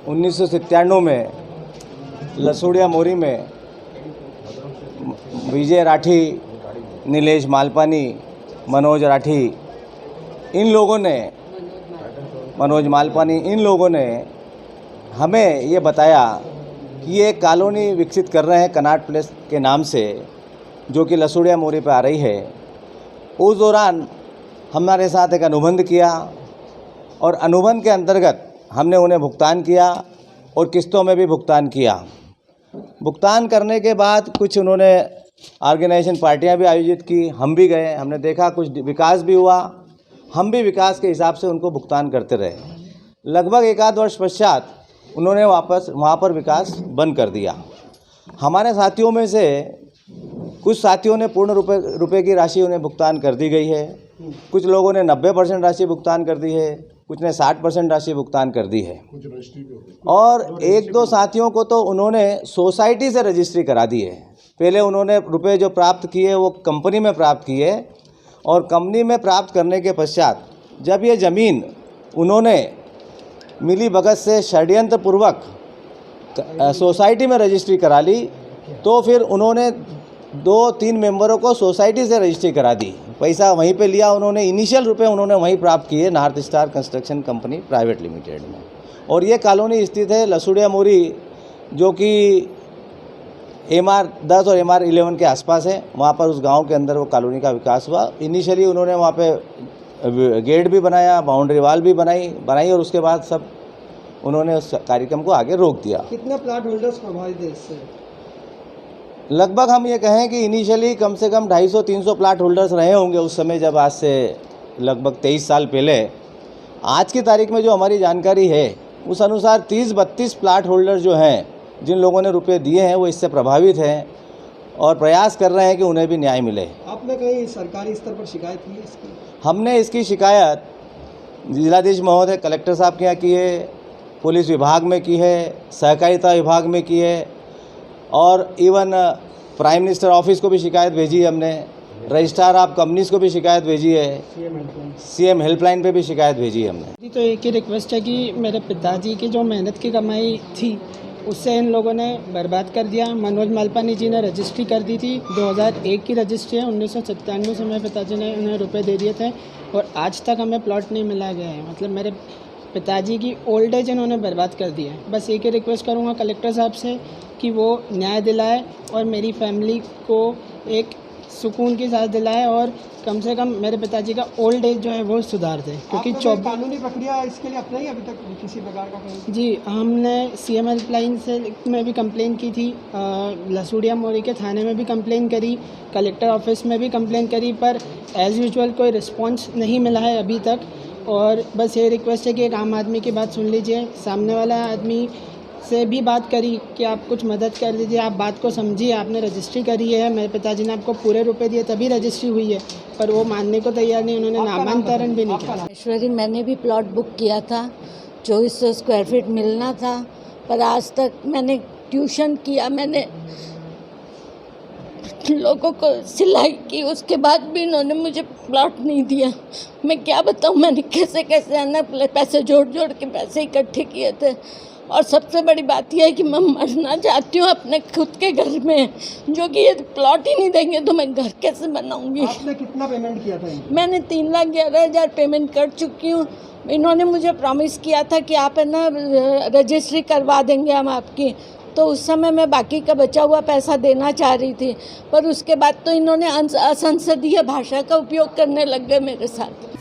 1997 में लसूड़िया मोरी में विजय राठी, नीलेश मालपानी, मनोज राठी, मनोज मालपानी इन लोगों ने हमें ये बताया कि ये कॉलोनी विकसित कर रहे हैं कनाट प्लेस के नाम से, जो कि लसूड़िया मोरी पे आ रही है। उस दौरान हमारे साथ एक अनुबंध किया और अनुबंध के अंतर्गत हमने उन्हें भुगतान किया और किस्तों में भी भुगतान किया। भुगतान करने के बाद कुछ उन्होंने ऑर्गेनाइजेशन पार्टियां भी आयोजित की, हम भी गए, हमने देखा कुछ विकास भी हुआ, हम भी विकास के हिसाब से उनको भुगतान करते रहे। लगभग 1 वर्ष पश्चात उन्होंने वापस वहाँ पर विकास बंद कर दिया। हमारे साथियों में से कुछ साथियों ने पूर्ण रुपए की राशि उन्हें भुगतान कर दी गई है, कुछ लोगों ने 90% राशि भुगतान कर दी है, कुछ ने 60% राशि भुगतान कर दी है और 1-2 साथियों को तो उन्होंने सोसाइटी से रजिस्ट्री करा दी है। पहले उन्होंने रुपए जो प्राप्त किए वो कंपनी में प्राप्त किए और कंपनी में प्राप्त करने के पश्चात जब ये ज़मीन उन्होंने मिली भगत से षड्यंत्रपूर्वक सोसाइटी में रजिस्ट्री करा ली, तो फिर उन्होंने 2-3 मेंबरों को सोसाइटी से रजिस्ट्री करा दी। पैसा वहीं पे लिया उन्होंने, इनिशियल रुपए उन्होंने वहीं प्राप्त किए north star construction company private limited में। और ये कॉलोनी स्थित है लसूड़िया मोरी, जो कि MR10 और MR11 के आसपास है। वहाँ पर उस गांव के अंदर वो कॉलोनी का विकास हुआ। इनिशियली उन्होंने वहाँ पे गेट भी बनाया, बाउंड्री वाल भी बनाई और उसके बाद सब उन्होंने उस कार्यक्रम को आगे रोक दिया। कितने प्लॉट होल्डर्स प्रभावित है इससे? लगभग हम ये कहें कि इनिशियली कम से कम 250-300 प्लाट होल्डर्स रहे होंगे उस समय, जब आज से लगभग 23 साल पहले। आज की तारीख में जो हमारी जानकारी है उस अनुसार 30-32 प्लाट होल्डर जो हैं, जिन लोगों ने रुपए दिए हैं, वो इससे प्रभावित हैं और प्रयास कर रहे हैं कि उन्हें भी न्याय मिले। आपने कहीं सरकारी स्तर पर शिकायत की इसकी? हमने इसकी शिकायत जिलाधीश महोदय, कलेक्टर साहब के यहाँ की है, पुलिस विभाग में की है, सहकारिता विभाग में की है और इवन प्राइम मिनिस्टर ऑफिस को भी शिकायत भेजी है हमने, रजिस्ट्रार ऑफ कंपनीज को भी शिकायत भेजी है, CM हेल्पलाइन पे भी शिकायत भेजी है हमने। जी, तो एक ही रिक्वेस्ट है कि मेरे पिताजी की जो मेहनत की कमाई थी उससे इन लोगों ने बर्बाद कर दिया। मनोज मालपानी जी ने रजिस्ट्री कर दी थी, 2001 की रजिस्ट्री है। 1997 से मेरे पिताजी ने उन्हें रुपए दे दिए थे और आज तक हमें प्लॉट नहीं मिला गया है। मतलब मेरे पिताजी की ओल्ड एज इन्होंने बर्बाद कर दिया है। बस एक ही रिक्वेस्ट करूँगा कलेक्टर साहब से कि वो न्याय दिलाए और मेरी फैमिली को एक सुकून के साथ दिलाए और कम से कम मेरे पिताजी का ओल्ड एज जो है वो सुधार दे, क्योंकि कानूनी प्रक्रिया इसके लिए अपनाई अभी तक किसी प्रकार का कहीं? जी, हमने CM हेल्पलाइन से में भी कंप्लेन की थी, लसूड़िया मोरी के थाने में भी कंप्लेन करी, कलेक्टर ऑफिस में भी कंप्लेन करी, पर एज़ यूजुअल कोई रिस्पॉन्स नहीं मिला है अभी तक। और बस ये रिक्वेस्ट है कि एक आम आदमी की बात सुन लीजिए। सामने वाला आदमी से भी बात करी कि आप कुछ मदद कर दीजिए, आप बात को समझिए, आपने रजिस्ट्री करी है, मेरे पिताजी ने आपको पूरे रुपए दिए तभी रजिस्ट्री हुई है, पर वो मानने को तैयार नहीं, उन्होंने नामांतरण भी नहीं किया। ईश्वरी, मैंने भी प्लॉट बुक किया था, 2400 स्क्वायर फीट मिलना था, पर आज तक मैंने ट्यूशन किया, मैंने लोगों को सिलाई की, उसके बाद भी इन्होंने मुझे प्लॉट नहीं दिया। मैं क्या बताऊँ, मैंने कैसे कैसे आना पैसे जोड़ के पैसे इकट्ठे किए थे। और सबसे बड़ी बात यह है कि मैं मरना चाहती हूँ अपने खुद के घर में, जो कि ये प्लॉट ही नहीं देंगे तो मैं घर कैसे बनाऊँगी। आपने कितना पेमेंट किया था? मैंने 3,11,000 पेमेंट कर चुकी हूँ। इन्होंने मुझे प्रॉमिस किया था कि आप है ना रजिस्ट्री करवा देंगे हम आपकी, तो उस समय मैं बाकी का बचा हुआ पैसा देना चाह रही थी, पर उसके बाद तो इन्होंने असंसदीय भाषा का उपयोग करने लग गए मेरे साथ।